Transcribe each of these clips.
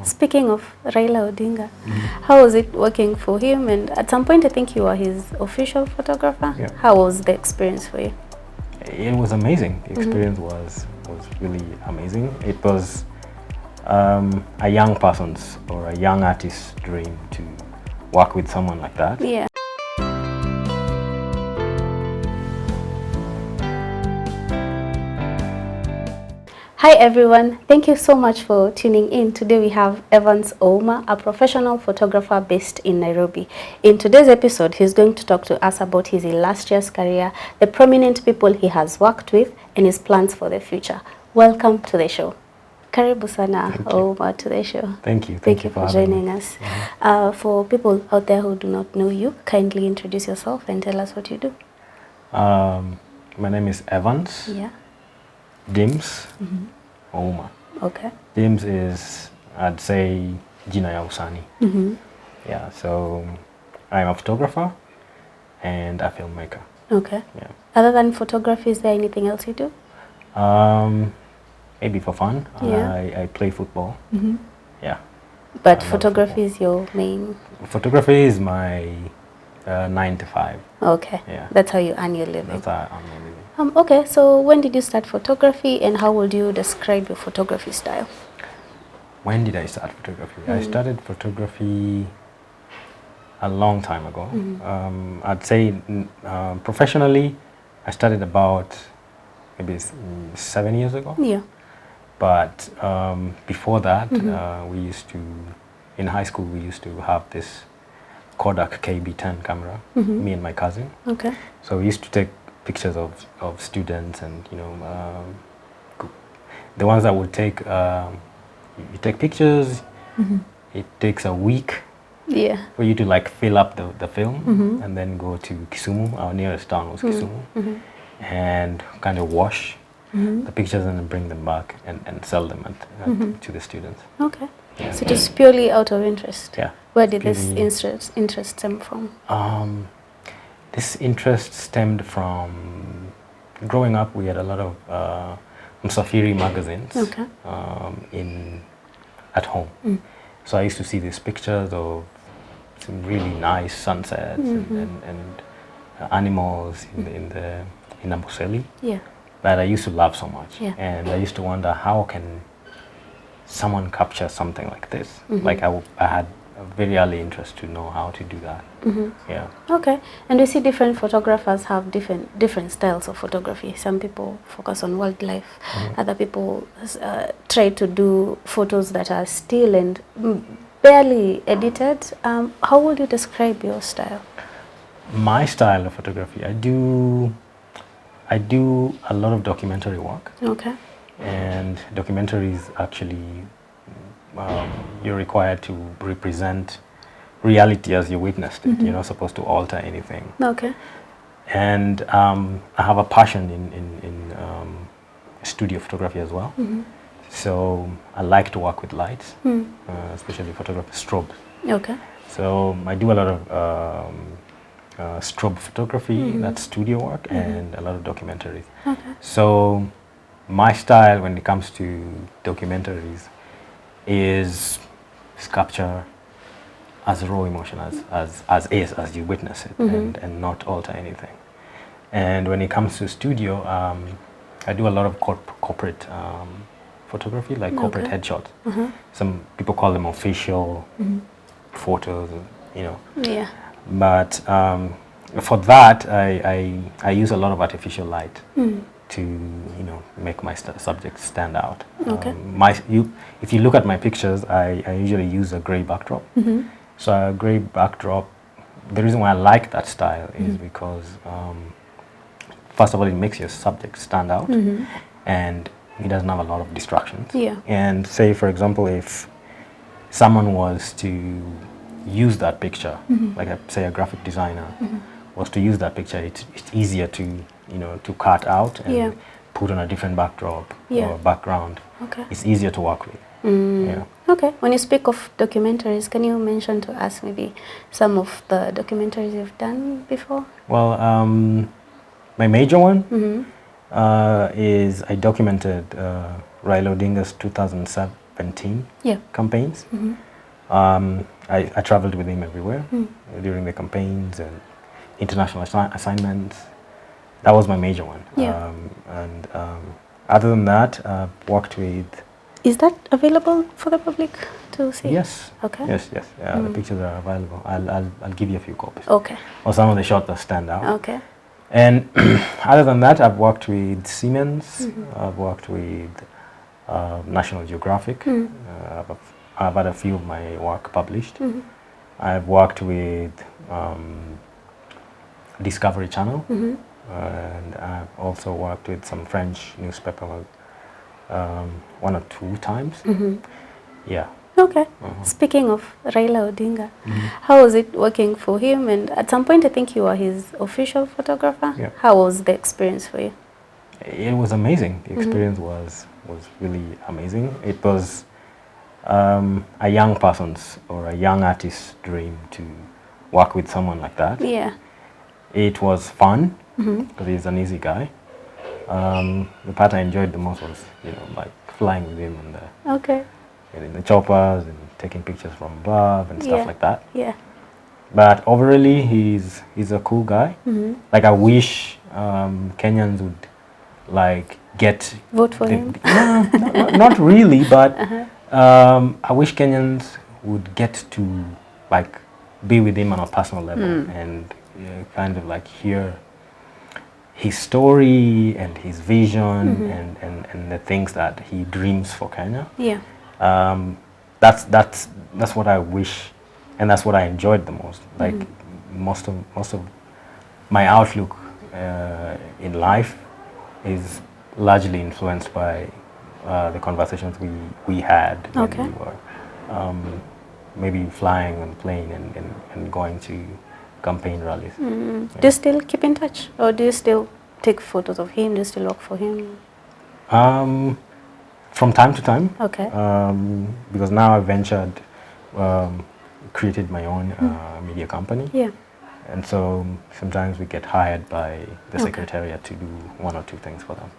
Speaking of Raila Odinga, how was it working for him? And at some point, I think you were his official photographer. Yeah. How was the experience for you? It was amazing. The experience was really amazing. It was a young person's or a young artist's dream to work with someone like that. Yeah. Hi everyone, thank you so much for tuning in. Today we have Evans Ouma, a professional photographer based in Nairobi. In today's episode, he's going to talk to us about his illustrious career, the prominent people he has worked with, and his plans for the future. Welcome to the show. Karibu sana Ouma to the show. Thank you. Thank you for joining us. For people out there who do not know you, kindly introduce yourself and tell us what you do. My name is Evans. Yeah. Dims Ouma. Okay. Dims is, I'd say, jina ya usani. Yeah, so I'm a photographer and a filmmaker. Okay. Yeah. Other than photography, is there anything else you do? Maybe for fun. Yeah. I play football. Yeah. But I love photography is your main. Photography is my 9 to 5. Okay. Yeah. That's how you earn your living. That's how I'm living. Okay, so when did you start photography and how would you describe your photography style? When did I start photography? I started photography a long time ago. I'd say professionally, I started about maybe 7 years ago. Yeah. But before that, we used to, in high school, we used to have this Kodak KB10 camera, me and my cousin. Okay. So we used to take pictures of students and, you know, the ones that would take, you take pictures, it takes a week Yeah. for you to like fill up the film and then go to Kisumu, our nearest town was Kisumu, and kind of wash the pictures and then bring them back and sell them to the students. Okay. Yeah. So it was purely out of interest. Yeah. Where did this Purely- interest stem from? This interest stemmed from growing up. We had a lot of Msafiri magazines Okay. at home. So I used to see these pictures of some really nice sunsets and animals in Amboseli Yeah. that I used to love so much. Yeah. And I used to wonder, how can someone capture something like this? Like I had a very early interest to know how to do that. Yeah. Okay. And we see different photographers have different styles of photography. Some people focus on wildlife. Other people try to do photos that are still and barely edited. How would you describe your style? My style of photography, I do a lot of documentary work. Okay. And documentaries actually, you're required to represent reality as you witnessed it. You're not supposed to alter anything. Okay. And I have a passion in studio photography as well. So I like to work with lights, especially photography strobe. Okay. So I do a lot of strobe photography, that's studio work, and a lot of documentaries. Okay. So my style when it comes to documentaries is capture as raw emotion as you witness it, and not alter anything. And when it comes to studio, I do a lot of corporate photography, like corporate headshots. Some people call them official photos, you know. Yeah. But for that, I use a lot of artificial light to, you know, make my subjects stand out. Okay. If you look at my pictures, I usually use a gray backdrop. So a gray backdrop, the reason why I like that style is because, first of all, it makes your subject stand out, and it doesn't have a lot of distractions. Yeah. And say, for example, if someone was to use that picture, like say a graphic designer was to use that picture, it's easier to, you know, to cut out and put on a different backdrop or background. Okay. It's easier to work with. Yeah. Okay. When you speak of documentaries, can you mention to us maybe some of the documentaries you've done before? Well, my major one is I documented Raila Odinga's 2007 17 Yeah. campaigns. I traveled with him everywhere during the campaigns and international assignments. That was my major one. Yeah. And other than that, I've worked with... Is that available for the public to see? Yes. Okay. Yes. The pictures are available. I'll give you a few copies. Okay. Or some of the shots that stand out. Okay. And other than that, I've worked with Siemens. I've worked with National Geographic. I've had a few of my work published. I've worked with Discovery Channel. And I've also worked with some French newspaper 1 or 2 times. Yeah. Okay. Speaking of Raila Odinga, how was it working for him? And at some point, I think you were his official photographer. Yeah. How was the experience for you? It was amazing. The experience was really amazing. It was a young person's or a young artist's dream to work with someone like that. Yeah. It was fun because he's an easy guy. The part I enjoyed the most was, like flying with him in the choppers and taking pictures from above and stuff like that. Yeah. But overall, he's a cool guy. Like I wish Kenyans would like vote for him. Not really, but I wish Kenyans would get to like be with him on a personal level and kind of like hear his story and his vision and the things that he dreams for Kenya. Yeah. That's what I wish, and that's what I enjoyed the most. Like most of my outlook in life is largely influenced by the conversations we had when we were maybe flying on plane and going to campaign rallies. Do you still keep in touch, or do you still take photos of him? Do you still work for him? From time to time. Okay. Because now I've ventured, created my own media company. Yeah. And so sometimes we get hired by the secretariat to do 1 or 2 things for them.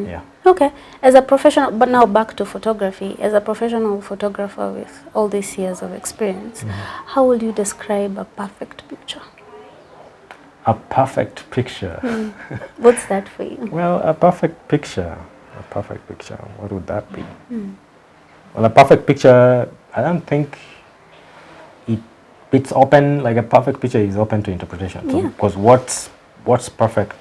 Yeah. Okay. As a professional, but now back to photography, as a professional photographer with all these years of experience, how would you describe a perfect picture? A perfect picture. What's that for you? Well, a perfect picture, what would that be? Well, a perfect picture, I don't think it's open, like a perfect picture is open to interpretation. So, because what's perfect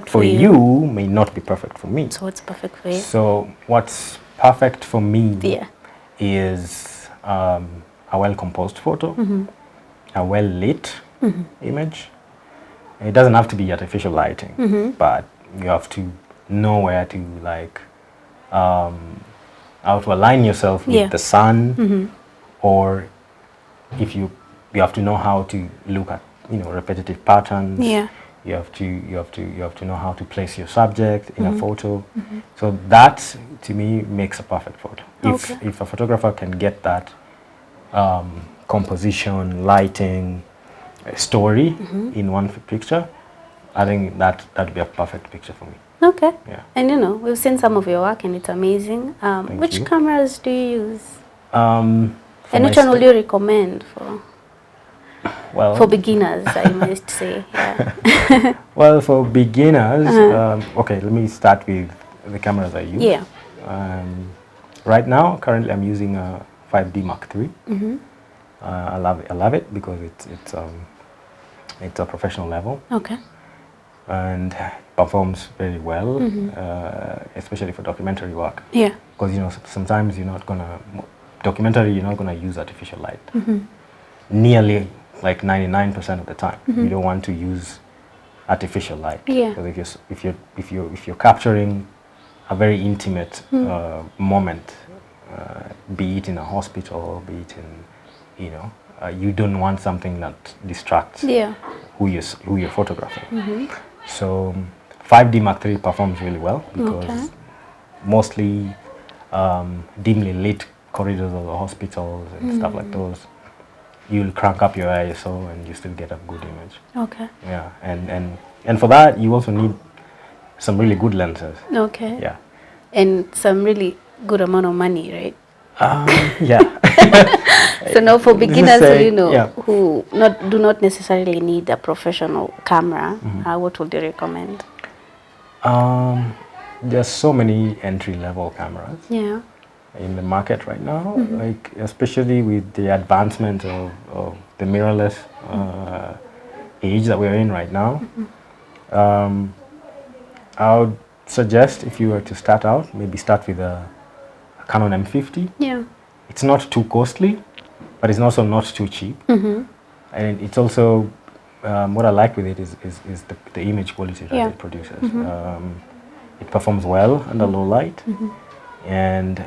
for you may not be perfect for me. So what's perfect for you? So what's perfect for me is a well-composed photo, a well-lit image. It doesn't have to be artificial lighting, but you have to know where to like how to align yourself with the sun, or if you have to know how to look at repetitive patterns. Yeah. You have to know how to place your subject in a photo. So that to me makes a perfect photo. If a photographer can get that composition, lighting, story in one picture, I think that'd be a perfect picture for me. Okay. Yeah. And we've seen some of your work and it's amazing. Which cameras do you use? And which one would you recommend for beginners, I must say? Yeah. Well, for beginners, okay, let me start with the cameras I use. Yeah. Right now, currently I'm using a 5D Mark III. I love it because it's a professional level. Okay. And performs very well, especially for documentary work. Yeah. Because sometimes you're not gonna use artificial light. Nearly like 99% of the time, you don't want to use artificial light. Yeah. Because if you're capturing a very intimate moment, be it in a hospital, be it in you don't want something that distracts who you're photographing. So 5D Mark III performs really well because mostly dimly lit corridors of the hospitals and stuff like those, you'll crank up your ISO and you still get a good image. Okay. Yeah, and for that you also need some really good lenses. Okay. Yeah. And some really good amount of money, right? Yeah. So now for beginners, say, you know, yeah. who do not necessarily need a professional camera, what would you recommend? There's so many entry-level cameras Yeah. in the market right now, like especially with the advancement of the mirrorless age that we're in right now. I would suggest if you were to start out, maybe start with a Canon M50. Yeah. It's not too costly, but it's also not too cheap. And it's also, what I like with it is the image quality that it produces. It performs well under low light, and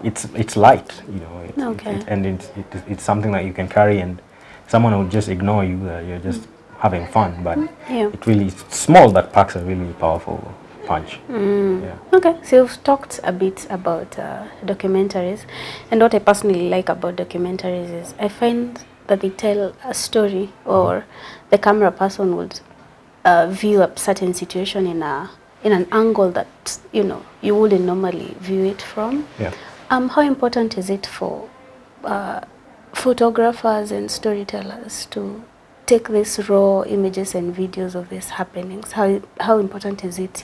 it's light, you know, Okay. and it's something that you can carry, and someone will just ignore you. You're just having fun, but Yeah. it really it's small but packs a really powerful punch. Yeah. Okay, so you've talked a bit about documentaries, and what I personally like about documentaries is I find that they tell a story, or the camera person would view a certain situation in an angle that you wouldn't normally view it from. Yeah. How important is it for photographers and storytellers to take these raw images and videos of these happenings? How important is it,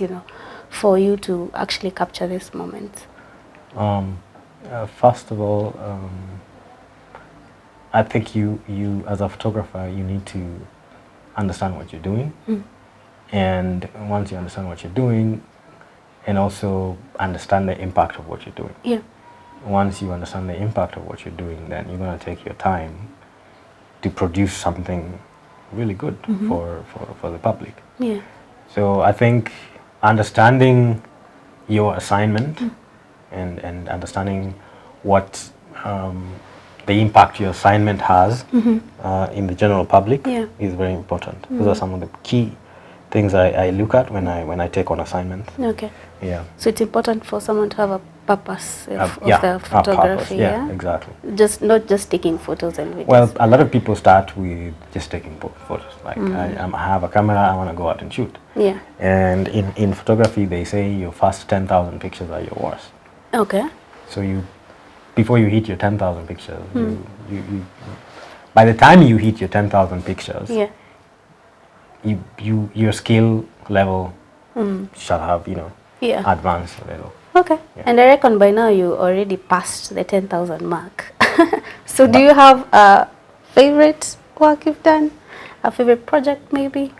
for you to actually capture these moments? First of all, I think you as a photographer, you need to understand what you're doing, and once you understand what you're doing, and also understand the impact of what you're doing. Yeah. Once you understand the impact of what you're doing, then you're going to take your time to produce something really good for the public. Yeah. So I think understanding your assignment and understanding what the impact your assignment has in the general public is very important. Those are some of the key things I look at when I take on assignments. Okay. Yeah. So it's important for someone to have a purpose of Yeah, their a purpose. photography. Yeah, exactly. Just not just taking photos and videos. Well, a lot of people start with just taking photos. Like I have a camera, I want to go out and shoot. Yeah. And in photography, they say your first 10,000 pictures are your worst. Okay. So before you hit your 10,000 pictures, you by the time you hit your 10,000 pictures, Yeah. your skill level shall have Yeah. advanced a little. Okay. Yeah. And I reckon by now you already passed the 10,000 mark. So do you have a favorite work you've done? A favorite project maybe?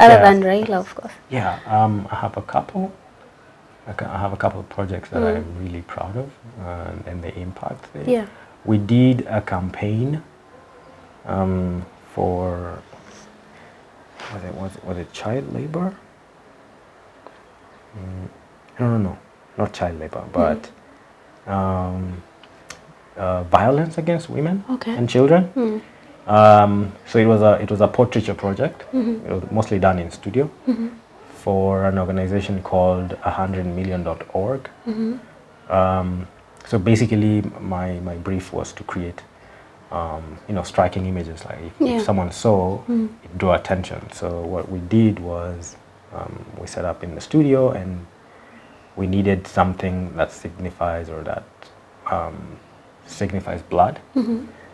Other than Raila, of course. Yeah, I have a couple. I have a couple of projects that I'm really proud of, and the impact there. Yeah. We did a campaign for was it child labor? No, not child labor, but violence against women and children. So it was a portraiture project. It was mostly done in studio for an organization called 100million.org. So basically, my brief was to create, striking images. Like if someone saw, it drew attention. So what we did was we set up in the studio, and we needed something that signifies signifies blood.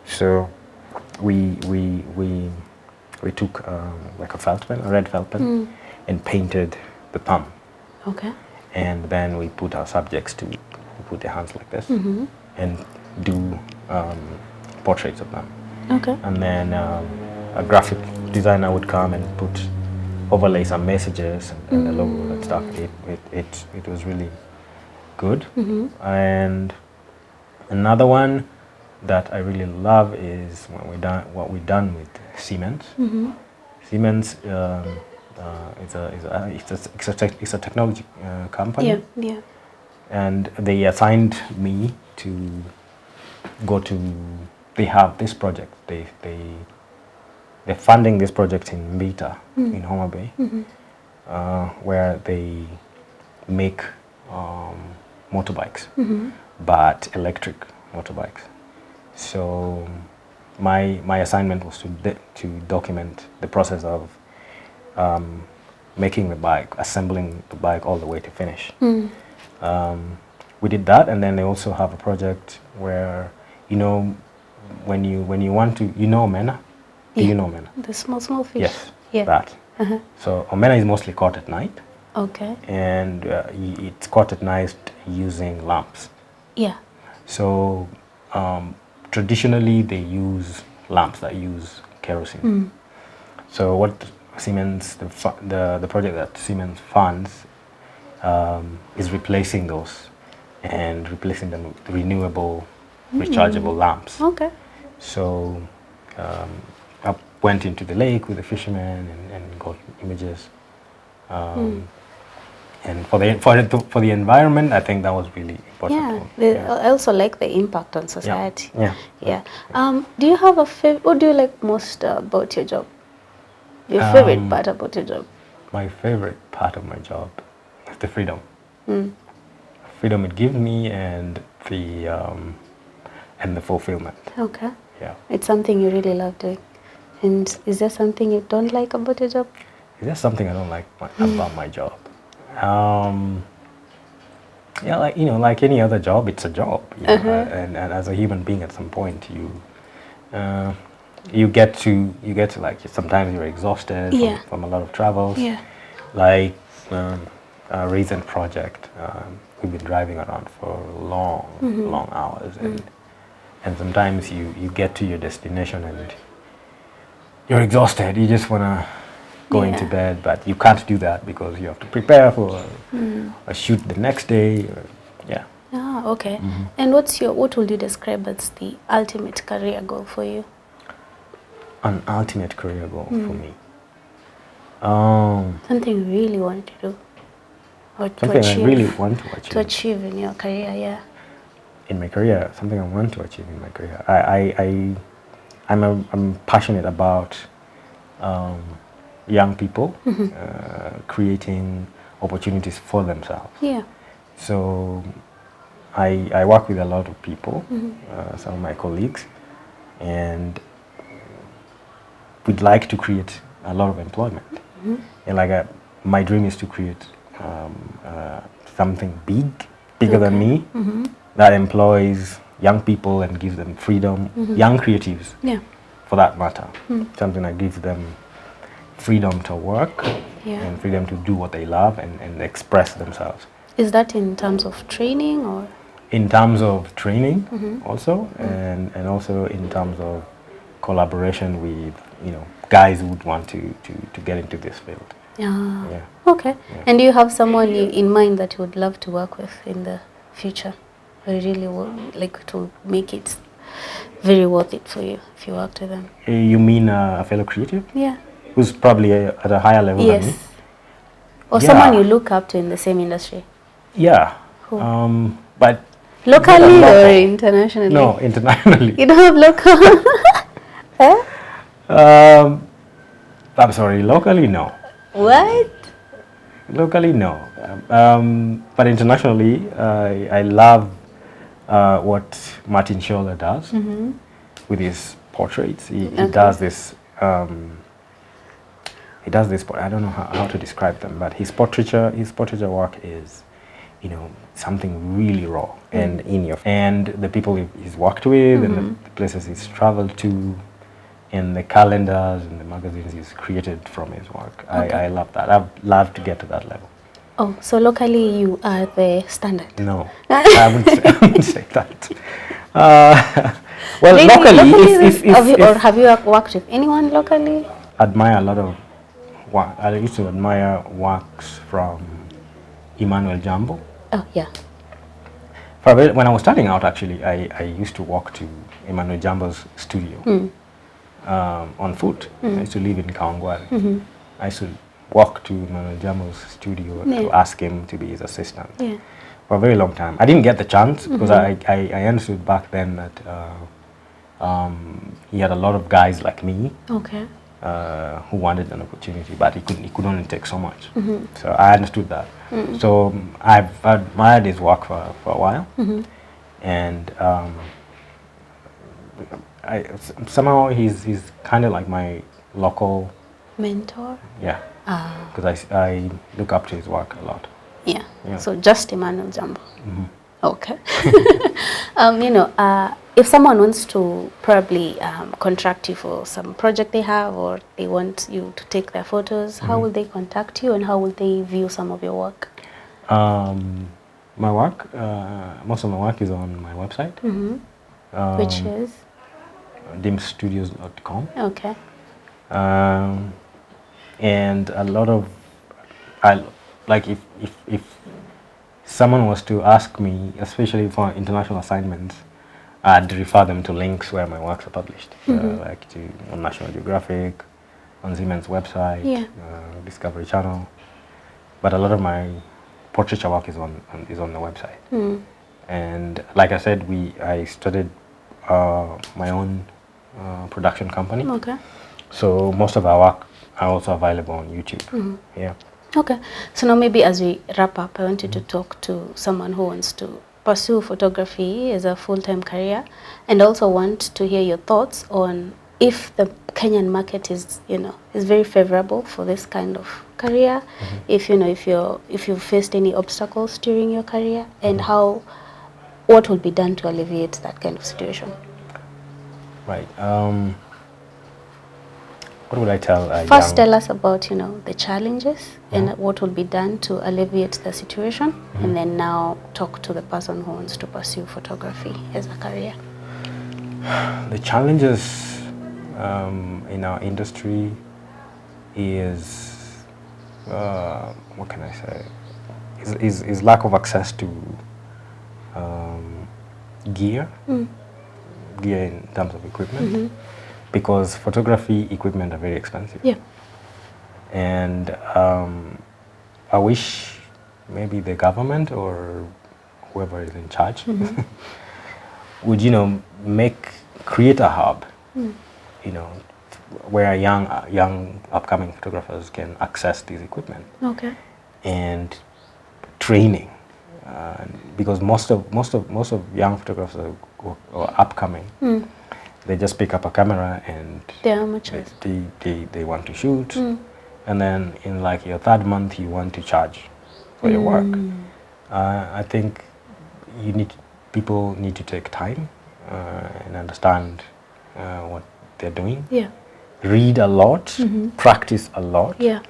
So we took like a felt pen, a red felt pen, and painted the thumb. Okay. And then we put our subjects to put their hands like this and do portraits of them. Okay. And then a graphic designer would come and overlay some messages and the logo and stuff. It was really good. And another one that I really love is what we've done with Siemens. Siemens it's a technology company. Yeah. And they assigned me to go to. They have this project. They're funding this project in Mbita in Homabay, where they make motorbikes, but electric motorbikes. So my assignment was to document the process of making the bike, assembling the bike all the way to finish. we did that, and then they also have a project where, you know, when you want to, you know, omena. Do you know omena? The small fish. Yes. Yeah. That. So omena is mostly caught at night. Okay. And it's caught at night using lamps. Yeah. So traditionally they use lamps that use kerosene. So what Siemens, the project that Siemens funds is replacing those and replacing them with renewable, rechargeable lamps. Okay. So I went into the lake with the fishermen and got images. And for the environment, I think that was really important. Yeah, I also like the impact on society. Yeah. Do you have a favorite? What do you like most about your job? Your favorite part about your job? My favorite part of my job is the freedom. Freedom it gives me, and the fulfillment. Okay. Yeah. It's something you really love doing. And is there something you don't like about your job? Is there something I don't like about my job? Yeah, like any other job, it's a job. You know, and as a human being, at some point, you get to like, sometimes you're exhausted from a lot of travels. Yeah. Like a recent project, we've been driving around for long hours, and sometimes you get to your destination and you're exhausted. You just wanna go into bed, but you can't do that because you have to prepare for a shoot the next day. Yeah. Ah, okay. And what would you describe as the ultimate career goal for you? An ultimate career goal for me. Something you really want to do, or to Something achieve. I really want to achieve. To achieve in your career, yeah. In my career, something I want to achieve in my career. I'm passionate about young people creating opportunities for themselves. Yeah. So I work with a lot of people, some of my colleagues, and we'd like to create a lot of employment. And like my dream is to create something bigger than me, that employs young people and gives them freedom, young creatives, for that matter. Something that gives them freedom to work and freedom to do what they love and express themselves. Is that in terms of training or? In terms of training also, and also in terms of collaboration with, guys who would want to get into this field. Yeah. Okay. Yeah. And do you have someone in mind that you would love to work with in the future? Or you really would like to make it very worth it for you if you worked with them? You mean a fellow creative? Yeah. Who's probably at a higher level than me? Or someone you look up to in the same industry? Yeah. Who? But locally or internationally? No, internationally. You don't have local? I'm sorry, locally, no. What? Locally, no. But internationally, I love what Martin Scholler does with his portraits. He does this. He does this. I don't know how to describe them, but his portraiture work is, something really raw and in your. And the people he's worked with, and the places he's traveled to, and the calendars and the magazines he's created from his work. Okay. I love that. I'd love to get to that level. Oh, so locally you are the standard? No, I wouldn't say that. Well, locally, have you worked with anyone locally? Admire a lot of work. I used to admire works from Emmanuel Jambo. Oh, yeah. When I was starting out, actually, I used to walk to Emmanuel Jambo's studio on foot. I used to live in Kawangware. I used to walk to Emmanuel Jambo's studio to ask him to be his assistant for a very long time. I didn't get the chance because I understood back then that he had a lot of guys like me who wanted an opportunity, but he could only take so much. So I understood that. So I've admired his work for a while, and somehow he's kind of like my local mentor. Yeah. Because I look up to his work a lot. Yeah. So just Emmanuel Jambo. Okay. If someone wants to probably contract you for some project they have, or they want you to take their photos, how will they contact you, and how will they view some of your work? My work, most of my work is on my website. Which is? dimstudios.com. Okay. And a lot of, like if someone was to ask me, especially for international assignments, I'd refer them to links where my works are published, like on National Geographic, on Siemens website, Discovery Channel. But a lot of my portraiture work is on the website. And like I said, I started my own production company. Okay. So most of our work are also available on YouTube. Yeah. Okay. So now maybe as we wrap up, I want you to talk to someone who wants to pursue photography as a full-time career, and also want to hear your thoughts on if the Kenyan market is very favorable for this kind of career, if you've faced any obstacles during your career, and what will be done to alleviate that kind of situation. Right. What would I tell First, tell us about the challenges and what will be done to alleviate the situation, and then now talk to the person who wants to pursue photography as a career. The challenges in our industry is what can I say? Is lack of access to gear in terms of equipment. Because photography equipment are very expensive. Yeah. And I wish maybe the government or whoever is in charge would, create a hub, where young upcoming photographers can access these equipment. Okay. And training, because most of young photographers are upcoming. They just pick up a camera and they're amateurs. They want to shoot, and then in like your third month you want to charge for your work. I think people need to take time and understand what they're doing. Yeah. Read a lot, practice a lot. Yeah.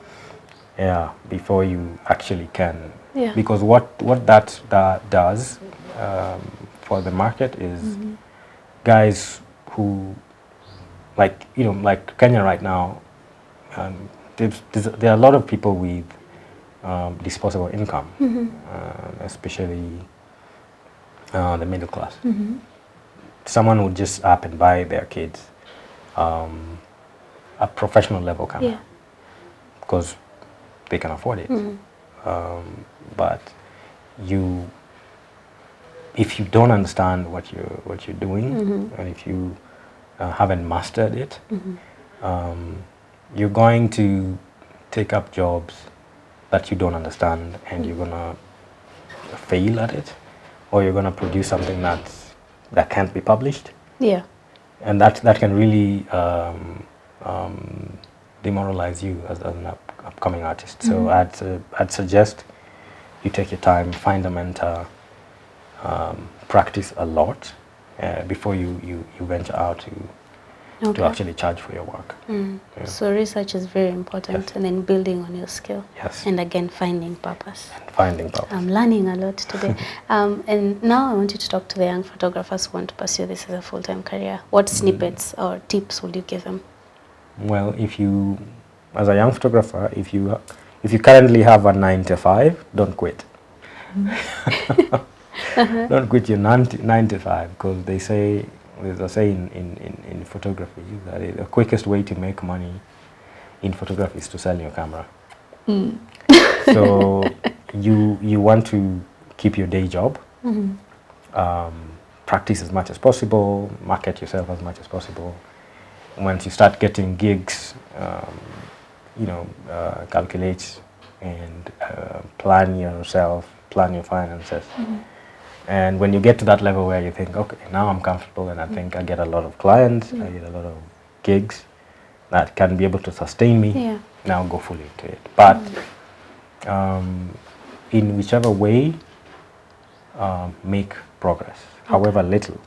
Yeah, before you actually can. Yeah. Because what that does for the market is guys who, like Kenya right now, there are a lot of people with disposable income, especially the middle class. Someone would just up and buy their kids a professional level camera because they can afford it. But if you don't understand what you're doing, and if you haven't mastered it, you're going to take up jobs that you don't understand, and you're gonna fail at it, or you're gonna produce something that can't be published. Yeah. And that can really demoralize you as an upcoming artist. So I'd suggest you take your time, find a mentor. Practice a lot before you venture out to actually charge for your work. Yeah. So research is very important, and then building on your skill. Yes. And again, finding purpose. I'm learning a lot today. And now I want you to talk to the young photographers who want to pursue this as a full-time career. What snippets or tips would you give them? Well, as a young photographer, if you currently have a 9 to 5, don't quit. Don't quit your 9 to 5, because there's a saying in photography that the quickest way to make money in photography is to sell your camera. So you want to keep your day job, practice as much as possible, market yourself as much as possible. Once you start getting gigs, calculate and plan yourself, plan your finances. And when you get to that level where you think, okay, now I'm comfortable, and I think I get a lot of clients, I get a lot of gigs that can be able to sustain me, now go fully into it. But in whichever way make progress. However little,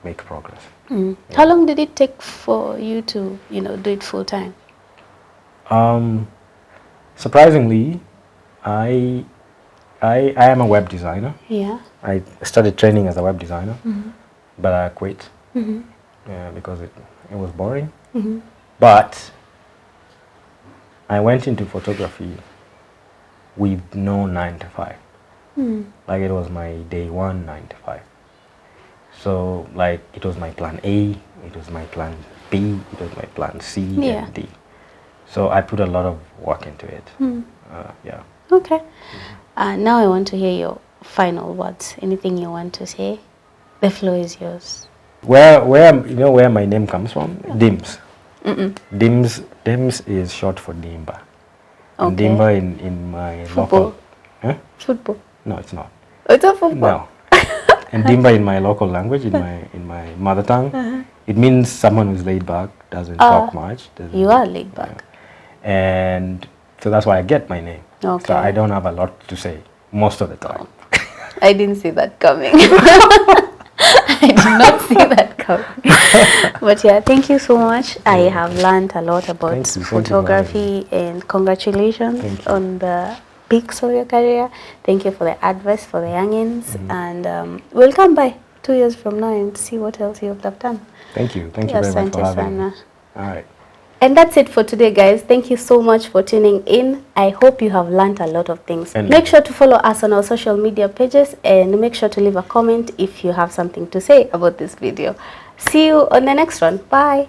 make progress. Yeah. How long did it take for you to, do it full time? Surprisingly, I am a web designer. Yeah. I started training as a web designer, but I quit because it was boring. But I went into photography with no 9 to 5. Like it was my day one 9 to 5. So like it was my plan A, it was my plan B, it was my plan C and D. So I put a lot of work into it. Yeah. Okay. Now I want to hear your final words. Anything you want to say? The floor is yours. Where where my name comes from? Dims. Dims is short for Dimba. And Okay. Dimba in my Football. local. Huh? Football. No, it's not. It's a football. No. And Dimba in my local language, in my mother tongue, it means someone who's laid back, doesn't talk much. You are laid back. And so that's why I get my name. Okay. So I don't have a lot to say most of the time. I didn't see that coming. I did not see that coming. But yeah, thank you so much. I have learned a lot about photography, and congratulations on the peaks of your career. Thank you for the advice for the youngins, and we'll come by 2 years from now and see what else you have done. Thank you very much for having me. All right. And that's it for today, guys. Thank you so much for tuning in. I hope you have learned a lot of things. And make sure to follow us on our social media pages, and make sure to leave a comment if you have something to say about this video. See you on the next one. Bye.